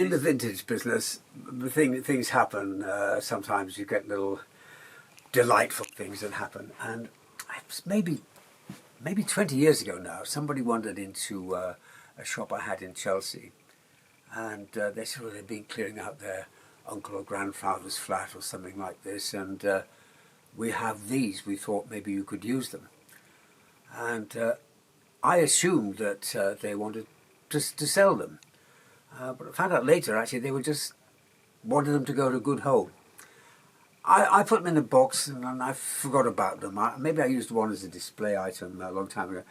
in the vintage business, things happen. Sometimes you get little delightful things that happen. And maybe 20 years ago now, somebody wandered into a shop I had in Chelsea, and they said, well, they'd been clearing out their uncle or grandfather's flat or something like this, and we have these. We thought maybe you could use them. And I assumed that they wanted to sell them. But I found out later, actually, they just wanted them to go to a good home. I put them in a box and I forgot about them. Maybe I used one as a display item a long time ago.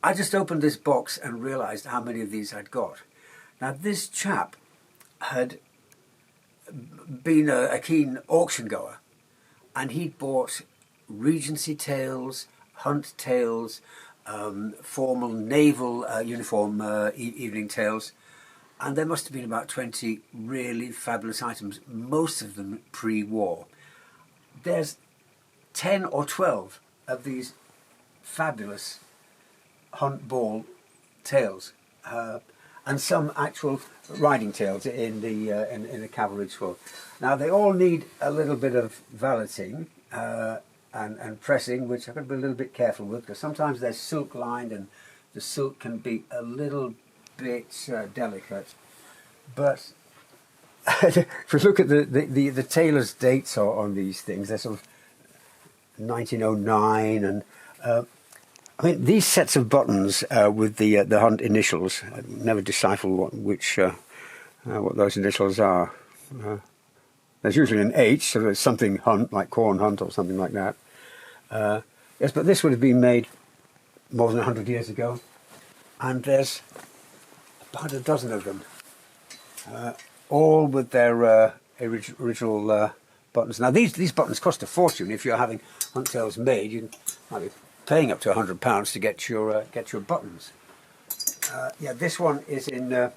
I just opened this box and realised how many of these I'd got. Now, this chap had been a keen auction goer, and he'd bought Regency tails, hunt tails, formal naval uniform evening tails, and there must have been about 20 really fabulous items, most of them pre-war. There's 10 or 12 of these fabulous hunt ball tails, and some actual riding tails in the cavalry tour. Now they all need a little bit of valeting and pressing, which I've got to be a little bit careful with, because sometimes they're silk lined and the silk can be a little bit delicate. But if we look at the tailor's dates on these things, they're sort of 1909, and I mean these sets of buttons with the hunt initials. I never decipher what those initials are. There's usually an H, so there's something hunt, like corn hunt or something like that. Yes, but this would have been made more than 100 years ago, and there's about a dozen of them, all with their original buttons. Now these buttons cost a fortune. If you're having hunt tails made, you might be paying up to £100 to get your buttons. Yeah, this one is in.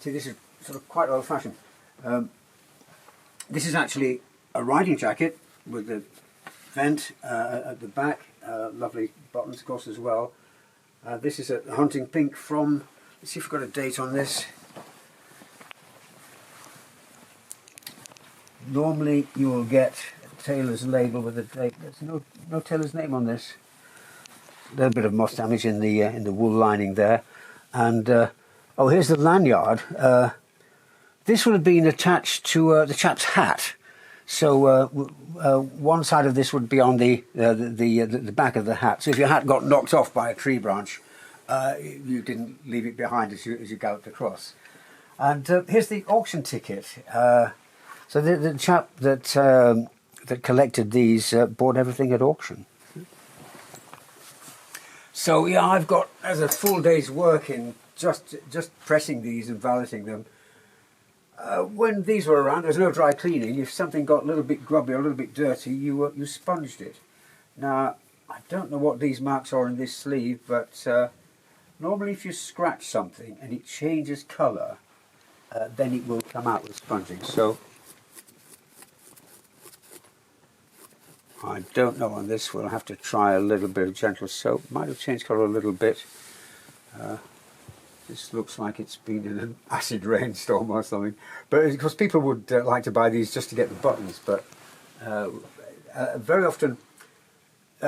See, this is sort of quite old-fashioned. This is actually a riding jacket with the vent at the back. Lovely buttons, of course, as well. This is a hunting pink from. Let's see if we've got a date on this. Normally you will get a tailor's label with a date. There's no tailor's name on this. A little bit of moth damage in the wool lining there. And oh, here's the lanyard. This would have been attached to the chap's hat. So one side of this would be on the back of the hat. So if your hat got knocked off by a tree branch, you didn't leave it behind as you galloped across. And here's the auction ticket. So the chap that collected these bought everything at auction. So yeah, I've got as a full day's work in just pressing these and valeting them. When these were around, there was no dry cleaning. If something got a little bit grubby or a little bit dirty, you sponged it. Now I don't know what these marks are in this sleeve, but normally if you scratch something and it changes colour, then it will come out with sponging. So I don't know on this. We'll have to try a little bit of gentle soap. Might have changed colour a little bit. This looks like it's been in an acid rainstorm or something. But of course people would like to buy these just to get the buttons. But very often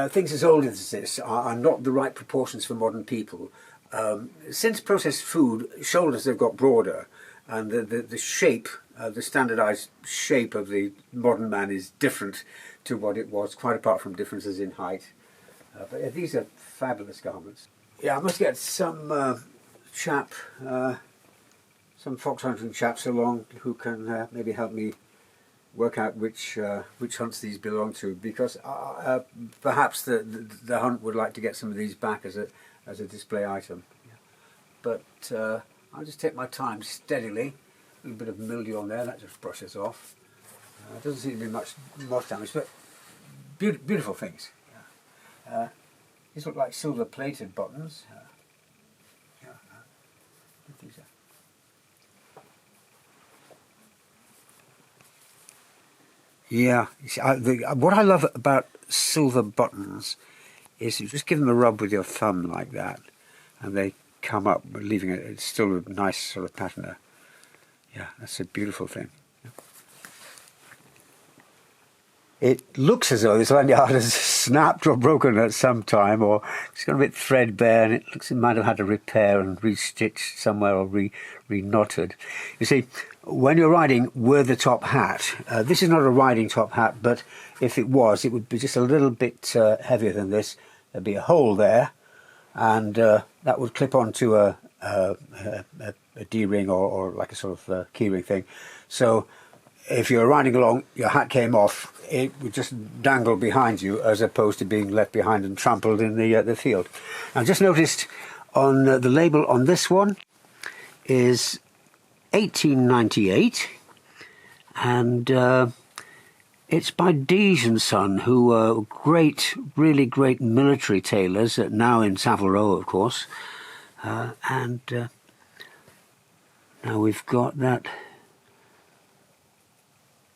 things as old as this are not the right proportions for modern people. Since processed food, shoulders have got broader, and the shape, the standardised shape of the modern man is different to what it was, quite apart from differences in height. But these are fabulous garments. Yeah, I must get some chap, some fox hunting chaps along who can maybe help me work out which hunts these belong to, because perhaps the hunt would like to get some of these back as a display item. But I'll just take my time steadily. A little bit of mildew on there, that just brushes off. Doesn't seem to be much moth damage, but beautiful things. These look like silver plated buttons. Yeah, you see, what I love about silver buttons is you just give them a rub with your thumb like that, and they come up, leaving it's still a nice sort of patina. Yeah, that's a beautiful thing. It looks as though this lanyard has snapped or broken at some time, or it's got a bit threadbare, and it looks it might have had to repair and restitched somewhere or re-knotted. You see, when you're riding with the top hat, this is not a riding top hat, but if it was, it would be just a little bit heavier than this. There'd be a hole there, and that would clip onto a D-ring or like a sort of key ring thing. So if you're riding along, your hat came off, it would just dangle behind you as opposed to being left behind and trampled in the field. Now, just noticed on the label on this one is 1898, and it's by Dees and Son, who are great, really great military tailors, now in Savile Row, of course. And now we've got that.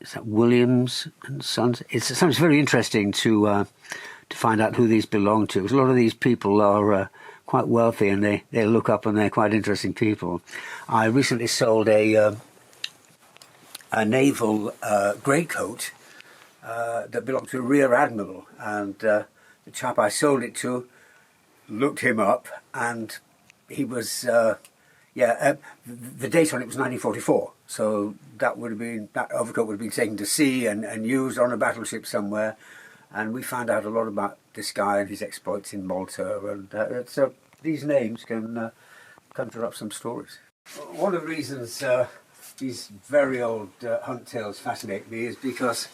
Is that Williams and Sons? It's very interesting to find out who these belong to. Because a lot of these people are quite wealthy, and they look up and they're quite interesting people. I recently sold a naval greatcoat that belonged to a rear admiral, and the chap I sold it to looked him up, and he was the date on it was 1944, so that overcoat would have been taken to sea and used on a battleship somewhere, and we found out a lot about this guy and his exploits in Malta, and so these names can conjure up some stories. One of the reasons these very old hunt tales fascinate me is because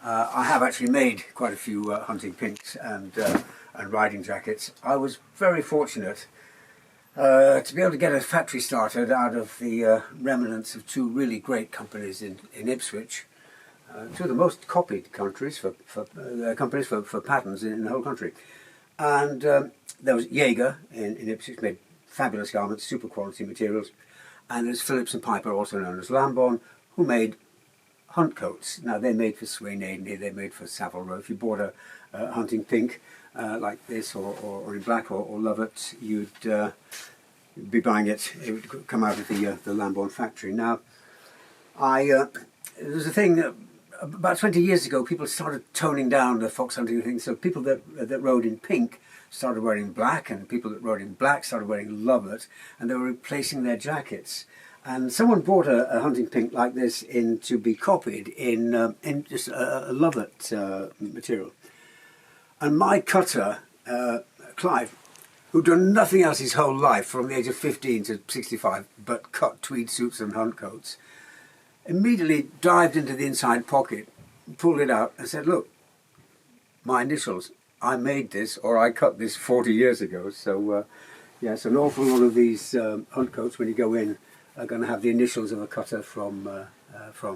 I have actually made quite a few hunting pinks and riding jackets. I was very fortunate to be able to get a factory started out of the remnants of two really great companies in Ipswich, two of the most copied companies for patterns in the whole country. And there was Jaeger in Ipswich, made fabulous garments, super quality materials, and there's Phillips and Piper, also known as Lambourne, who made hunt coats. Now, they're made for Swain Adeney, they're made for Savile Row. If you bought a hunting pink like this, or in black, or Lovat, you'd be buying it. It would come out of the Lambourne factory. Now, there was a thing about 20 years ago. People started toning down the fox hunting thing. So people that rode in pink started wearing black, and people that rode in black started wearing Lovat, and they were replacing their jackets. And someone bought a hunting pink like this in to be copied in just a Lovat material. And my cutter, Clive, who'd done nothing else his whole life from the age of 15 to 65 but cut tweed suits and hunt coats, immediately dived into the inside pocket, pulled it out and said, "Look, my initials, I made this, or I cut this 40 years ago." So yes, an awful lot of these hunt coats, when you go in, are going to have the initials of a cutter from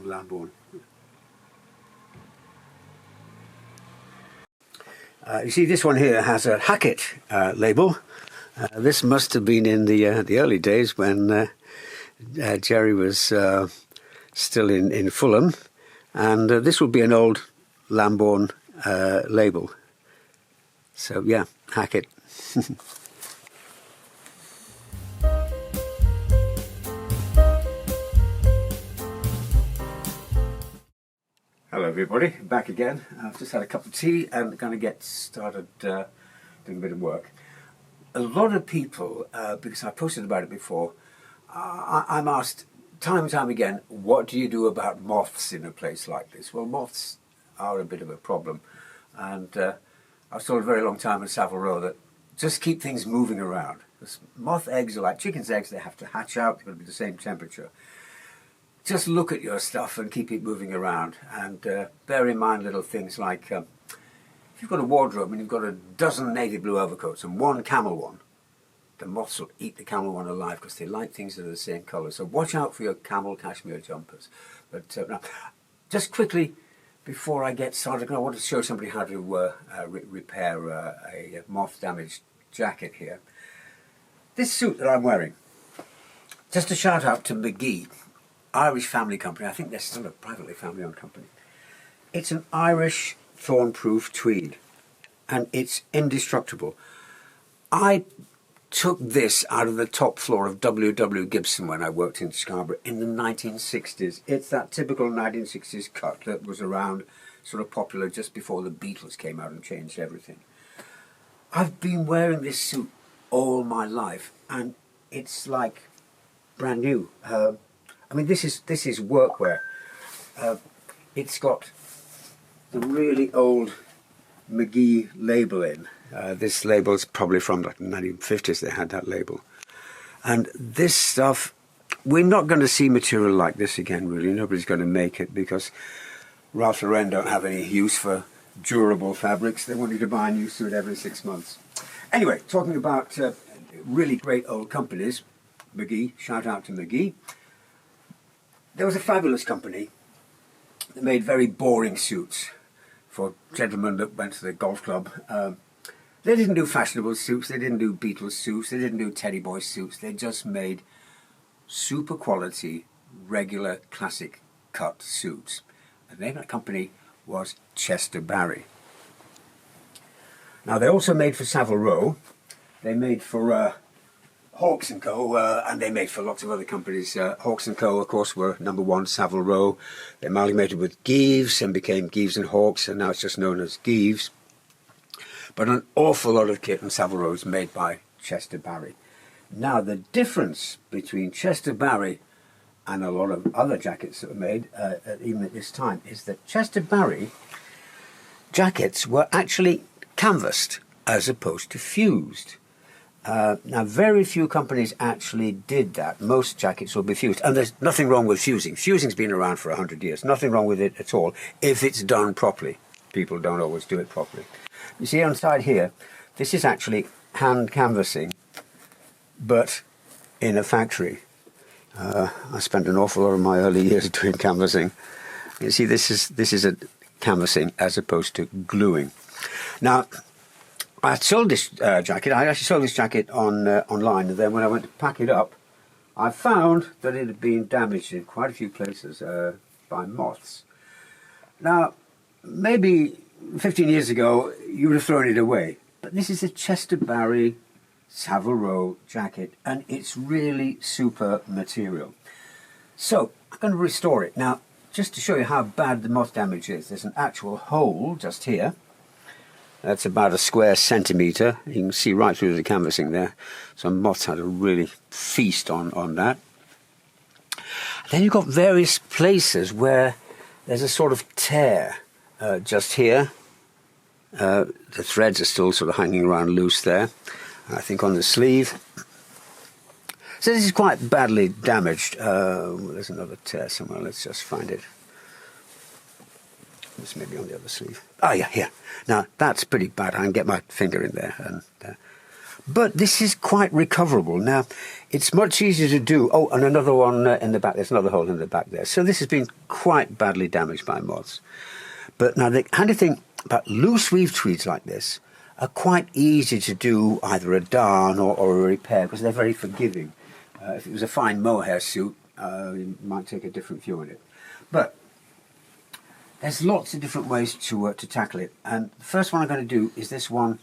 Lambourne. You see, this one here has a Hackett label. This must have been in the early days when Jerry was still in Fulham, and this will be an old Lambourne label. So yeah, Hackett. Hello everybody, back again. I've just had a cup of tea and going to get started doing a bit of work. A lot of people, because I posted about it before, I'm asked time and time again, what do you do about moths in a place like this? Well, moths are a bit of a problem, and I was told a very long time in Savile Row that just keep things moving around. Because moth eggs are like chicken's eggs, they have to hatch out, they've got to be the same temperature. Just look at your stuff and keep it moving around, and bear in mind little things like if you've got a wardrobe and you've got a dozen navy blue overcoats and one camel one, the moths will eat the camel one alive because they like things that are the same colour. So watch out for your camel cashmere jumpers. But now, just quickly before I get started, I want to show somebody how to repair a moth damaged jacket here. This suit that I'm wearing, just a shout out to McGee, Irish family company. I think they're still a privately family-owned company. It's an Irish thorn-proof tweed, and it's indestructible. I took this out of the top floor of W. Gibson when I worked in Scarborough in the 1960s. It's that typical 1960s cut that was around, sort of popular just before the Beatles came out and changed everything. I've been wearing this suit all my life, and it's like brand new. I mean, this is workwear. It's got the really old McGee label in. This label's probably from like the 1950s. They had that label, and this stuff, we're not going to see material like this again. Really, nobody's going to make it because Ralph Lauren don't have any use for durable fabrics. They want you to buy a new suit every 6 months. Anyway, talking about really great old companies, McGee, shout out to McGee. There was a fabulous company that made very boring suits for gentlemen that went to the golf club. They didn't do fashionable suits, they didn't do Beatles suits, they didn't do Teddy Boy suits, they just made super quality, regular, classic cut suits. And the name of that company was Chester Barry. Now they also made for Savile Row, they made for Hawks & Co, and they made for lots of other companies. Hawks & Co, of course, were #1 Savile Row. They amalgamated with Geeves and became Geeves and Hawks, and now it's just known as Geeves. But an awful lot of kit in Savile Row is made by Chester Barry. Now, the difference between Chester Barry and a lot of other jackets that were made, even at this time, is that Chester Barry jackets were actually canvassed as opposed to fused. Now, very few companies actually did that. Most jackets will be fused. And there's nothing wrong with fusing. Fusing's been around for 100 years. Nothing wrong with it at all, if it's done properly. People don't always do it properly. You see on the side here, this is actually hand canvassing, but in a factory. I spent an awful lot of my early years doing canvassing. You see, this is a canvassing as opposed to gluing. Now, I sold this jacket. I actually sold this jacket online, and then when I went to pack it up, I found that it had been damaged in quite a few places by moths. Now, maybe 15 years ago, you would have thrown it away. But this is a Chester Barry Savile Row jacket, and it's really super material. So, I'm going to restore it. Now, just to show you how bad the moth damage is, there's an actual hole just here. That's about a square centimetre. You can see right through the canvassing there. So moths had a really feast on that. Then you've got various places where there's a sort of tear just here. The threads are still sort of hanging around loose there. I think on the sleeve. So this is quite badly damaged. There's another tear somewhere. Let's just find it. This may be on the other sleeve. Oh yeah, here. Now that's pretty bad. I can get my finger in there. But this is quite recoverable. Now, it's much easier to do. Oh, and another one in the back. There's another hole in the back there. So this has been quite badly damaged by moths. But now the handy thing about loose weave tweeds like this are quite easy to do either a darn or a repair because they're very forgiving. If it was a fine mohair suit, you might take a different view on it. But there's lots of different ways to tackle it. And the first one I'm going to do is this one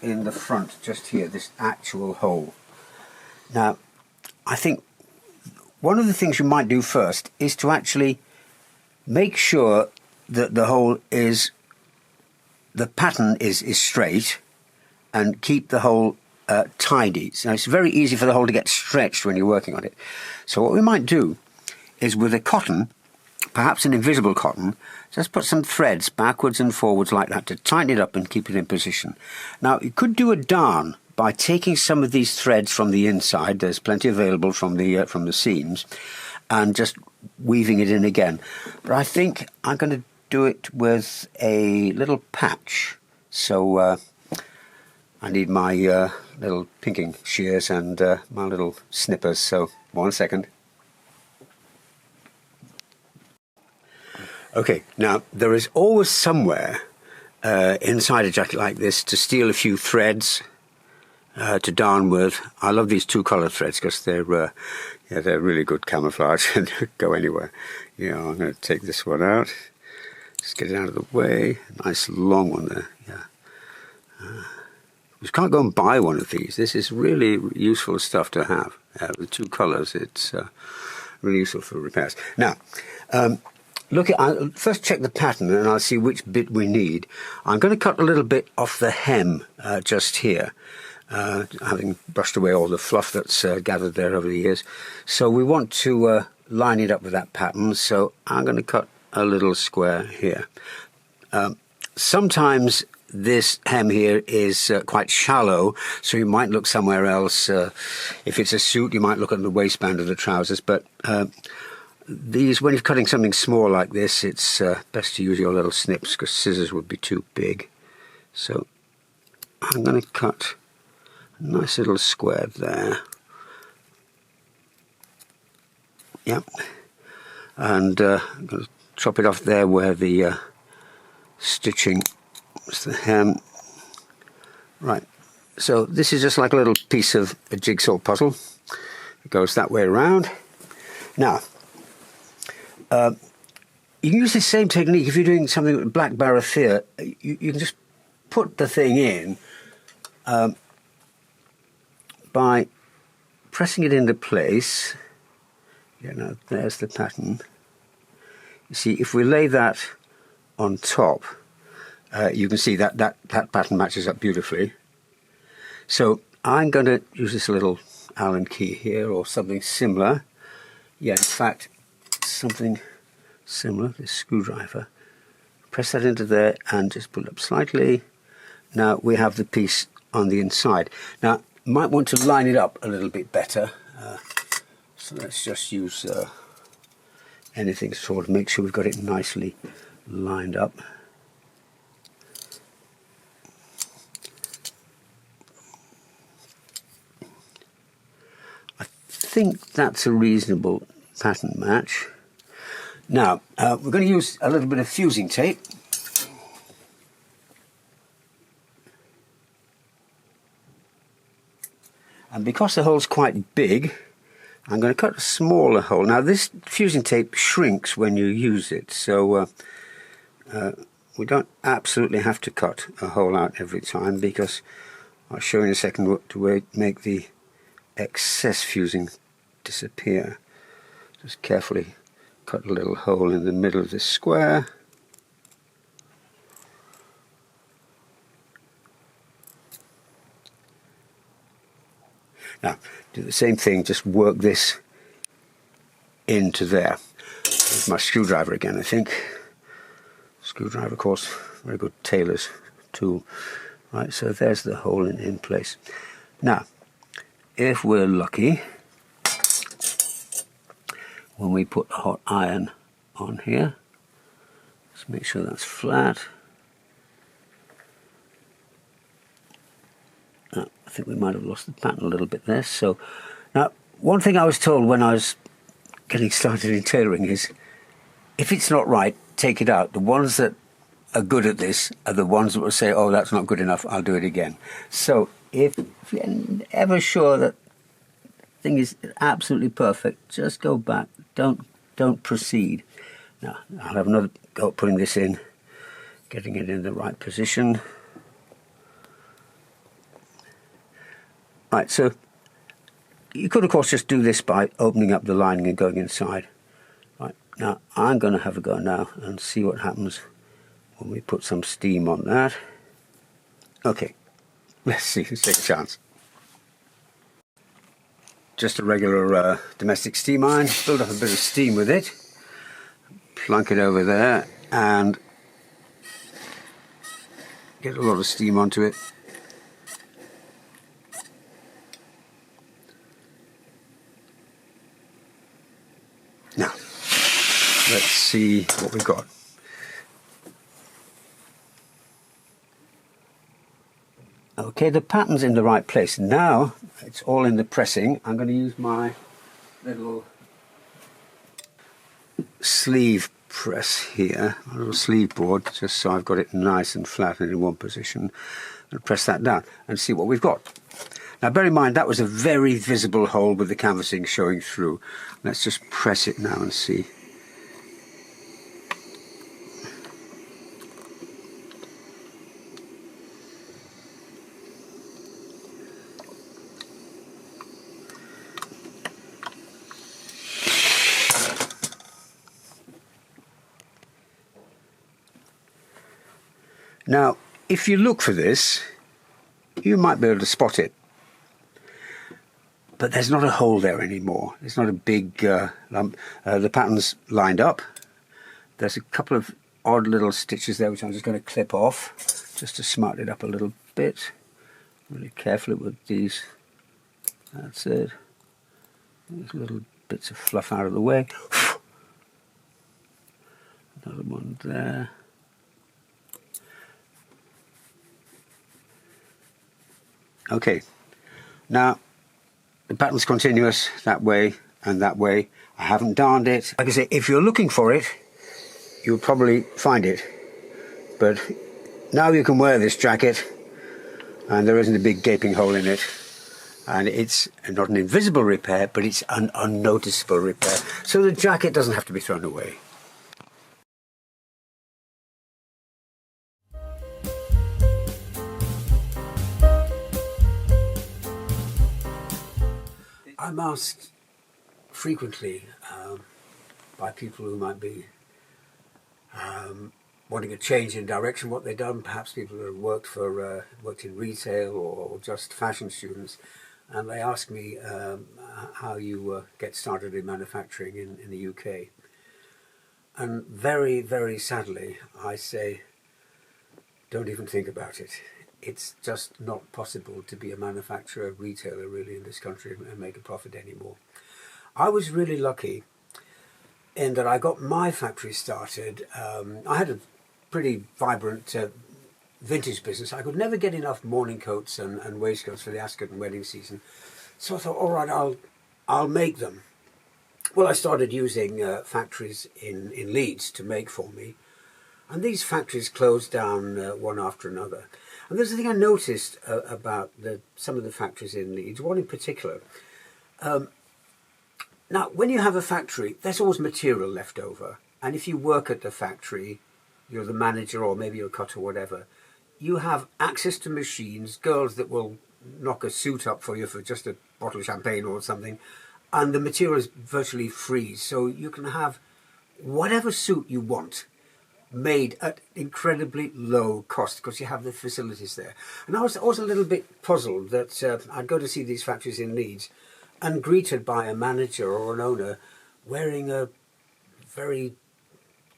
in the front, just here, this actual hole. Now, I think one of the things you might do first is to actually make sure that the hole is, the pattern is straight, and keep the hole tidy. So it's very easy for the hole to get stretched when you're working on it. So what we might do is with a cotton, perhaps an invisible cotton, just put some threads backwards and forwards like that to tighten it up and keep it in position. Now, you could do a darn by taking some of these threads from the inside. There's plenty available from the seams, and just weaving it in again. But I think I'm going to do it with a little patch. So I need my little pinking shears and my little snippers. So 1 second. Okay, now there is always somewhere inside a jacket like this to steal a few threads to darn with. I love these two colour threads because they're really good camouflage and go anywhere. Yeah, I'm going to take this one out. Just get it out of the way. Nice long one there. Yeah. You can't go and buy one of these. This is really useful stuff to have. With 2 colours, it's really useful for repairs. Now, I'll first check the pattern and I'll see which bit we need. I'm going to cut a little bit off the hem just here, having brushed away all the fluff that's gathered there over the years. So we want to line it up with that pattern, so I'm going to cut a little square here. Sometimes this hem here is quite shallow, so you might look somewhere else. If it's a suit, you might look at the waistband of the trousers, but when you're cutting something small like this, it's best to use your little snips because scissors would be too big. So I'm going to cut a nice little square there. Yep. And I'm going to chop it off there where the stitching is the hem. Right. So this is just like a little piece of a jigsaw puzzle. It goes that way around. Now, you can use the same technique if you're doing something with black barathea. You can just put the thing in by pressing it into place. Yeah, now there's the pattern. You see, if we lay that on top, you can see that pattern matches up beautifully. So I'm going to use this little Allen key here or something similar. Yeah, in fact, something similar, this screwdriver. Press that into there and just pull it up slightly. Now we have the piece on the inside. Now, you might want to line it up a little bit better. So let's just use anything sort of make sure we've got it nicely lined up. I think that's a reasonable pattern match. Now, we're going to use a little bit of fusing tape. And because the hole's quite big, I'm going to cut a smaller hole. Now, this fusing tape shrinks when you use it, so we don't absolutely have to cut a hole out every time, because I'll show you in a second what to make the excess fusing disappear. Just carefully cut a little hole in the middle of this square. Now, do the same thing, just work this into there. With my screwdriver again, I think. Screwdriver, of course, very good tailor's tool. Right, so there's the hole in place. Now, if we're lucky, when we put a hot iron on here, let's make sure that's flat. I think we might have lost the pattern a little bit there. So now, one thing I was told when I was getting started in tailoring is, if it's not right, take it out. The ones that are good at this are the ones that will say, oh, that's not good enough, I'll do it again. So if you're ever sure that the thing is absolutely perfect, just go back, don't proceed. Now, I'll have another go at putting this in, getting it in the right position. Right, so you could, of course, just do this by opening up the lining and going inside. Right, now I'm going to have a go now and see what happens when we put some steam on that. Okay, let's see, let's take a chance. Just a regular domestic steam iron, build up a bit of steam with it, plunk it over there and get a lot of steam onto it. Now, let's see what we've got. Okay, the pattern's in the right place. Now, it's all in the pressing. I'm going to use my little sleeve press here, a little sleeve board, just so I've got it nice and flat and in one position. And press that down and see what we've got. Now, bear in mind, that was a very visible hole with the canvassing showing through. Let's just press it now and see. Now, if you look for this, you might be able to spot it. But there's not a hole there anymore. There's not a big lump. The pattern's lined up. There's a couple of odd little stitches there which I'm just going to clip off just to smarten it up a little bit. Really carefully with these. That's it. These little bits of fluff out of the way. Another one there. Okay, now the pattern's continuous that way and that way. I haven't darned it. Like I say, if you're looking for it, you'll probably find it. But now you can wear this jacket and there isn't a big gaping hole in it. And it's not an invisible repair, but it's an unnoticeable repair. So the jacket doesn't have to be thrown away. I'm asked frequently by people who might be wanting a change in direction, what they've done, perhaps people who have worked in retail or just fashion students, and they ask me how you get started in manufacturing in the UK. And very, very sadly, I say, don't even think about it. It's just not possible to be a manufacturer, retailer really in this country and make a profit anymore. I was really lucky in that I got my factory started. I had a pretty vibrant vintage business. I could never get enough morning coats and waistcoats for the Ascot and wedding season. So I thought, all right, I'll make them. Well, I started using factories in Leeds to make for me. And these factories closed down one after another. And there's a thing I noticed about some of the factories in Leeds, one in particular. Now, when you have a factory, there's always material left over. And if you work at the factory, you're the manager or maybe you're a cutter or whatever, you have access to machines, girls that will knock a suit up for you for just a bottle of champagne or something, and the material is virtually free. So you can have whatever suit you want made at incredibly low cost because you have the facilities there. And I was also a little bit puzzled that I'd go to see these factories in Leeds and greeted by a manager or an owner wearing a very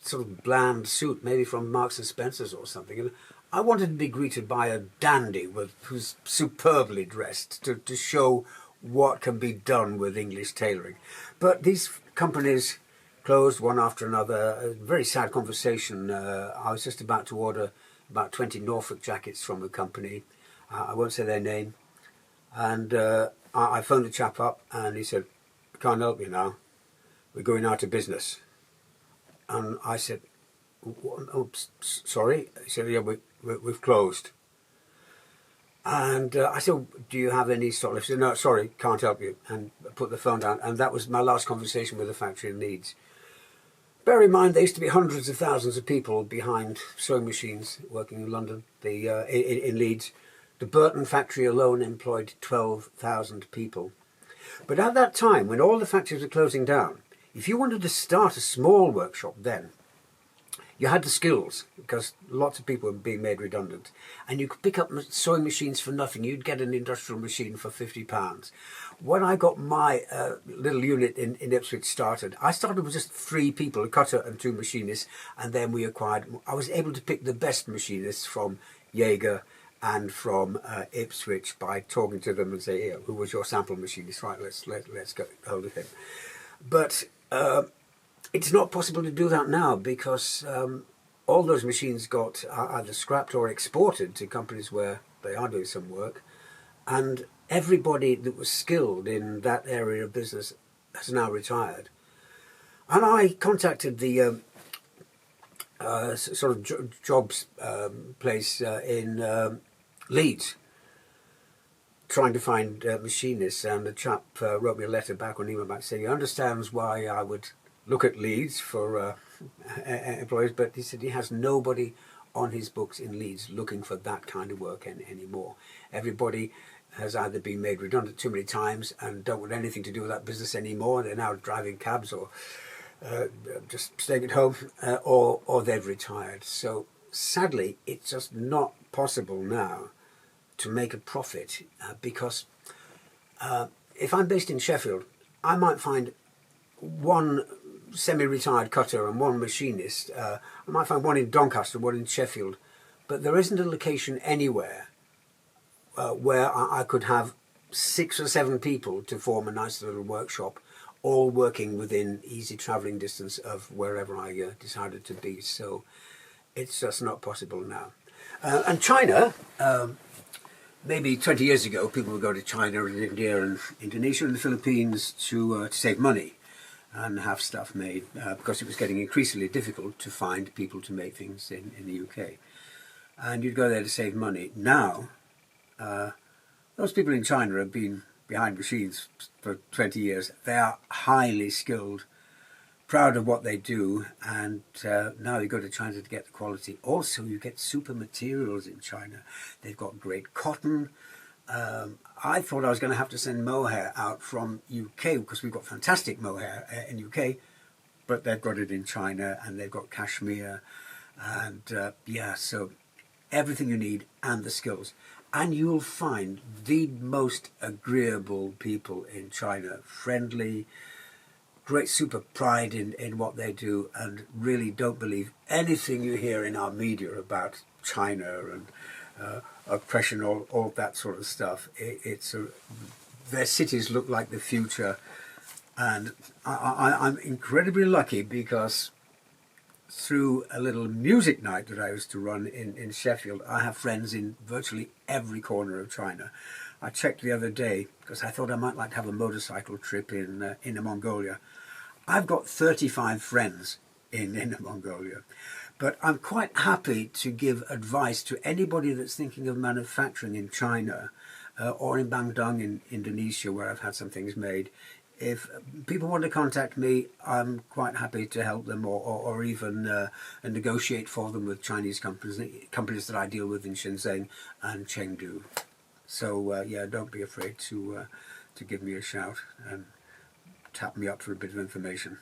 sort of bland suit, maybe from Marks and Spencer's or something. And I wanted to be greeted by a dandy who's superbly dressed to show what can be done with English tailoring. But these companies closed one after another. A very sad conversation. I was just about to order about 20 Norfolk jackets from a company. I won't say their name. And I phoned the chap up and he said, "Can't help you now. We're going out of business." And I said, "Oh, sorry?" He said, "Yeah, we've closed." And I said, "Do you have any stock left?" He said, "No, sorry, can't help you." And I put the phone down. And that was my last conversation with the factory in Leeds. Bear in mind, there used to be hundreds of thousands of people behind sewing machines working in London, in Leeds. The Burton factory alone employed 12,000 people. But at that time, when all the factories were closing down, if you wanted to start a small workshop then, you had the skills, because lots of people were being made redundant. And you could pick up sewing machines for nothing. You'd get an industrial machine for £50. When I got my little unit in Ipswich started, I started with just 3 people, a cutter and 2 machinists, and then I was able to pick the best machinists from Jaeger and from Ipswich by talking to them and say, "Here, who was your sample machinist? Right, let's get hold of him." But it's not possible to do that now because all those machines got either scrapped or exported to companies where they are doing some work, and everybody that was skilled in that area of business has now retired. And I contacted the sort of jobs place in Leeds, trying to find machinists, and the chap wrote me a letter back or an email back saying he understands why I would look at Leeds for employees, but he said he has nobody on his books in Leeds looking for that kind of work anymore. Everybody has either been made redundant too many times and don't want anything to do with that business anymore. They're now driving cabs or just staying at home, or they've retired. So sadly, it's just not possible now to make a profit because if I'm based in Sheffield, I might find one semi-retired cutter and one machinist. I might find one in Doncaster, one in Sheffield, but there isn't a location anywhere where I could have 6 or 7 people to form a nice little workshop, all working within easy travelling distance of wherever I decided to be. So it's just not possible now. And China, maybe 20 years ago, people would go to China and India and Indonesia and the Philippines to save money and have stuff made because it was getting increasingly difficult to find people to make things in the UK. And you'd go there to save money. Now, those people in China have been behind machines for 20 years. They are highly skilled, proud of what they do, and now you go to China to get the quality. Also, you get super materials in China. They've got great cotton. I thought I was going to have to send mohair out from UK because we've got fantastic mohair in UK, but they've got it in China, and they've got cashmere, and yeah, so everything you need and the skills. And you'll find the most agreeable people in China, friendly, great super pride in what they do, and really don't believe anything you hear in our media about China and oppression, all that sort of stuff. Their cities look like the future, and I'm incredibly lucky because through a little music night that I used to run in Sheffield, I have friends in virtually every corner of China. I checked the other day because I thought I might like to have a motorcycle trip in Inner Mongolia. I've got 35 friends in Inner Mongolia, but I'm quite happy to give advice to anybody that's thinking of manufacturing in China or in Bandung in Indonesia, where I've had some things made. If people want to contact me, I'm quite happy to help them or even negotiate for them with Chinese companies that I deal with in Shenzhen and Chengdu. So yeah, don't be afraid to give me a shout and tap me up for a bit of information.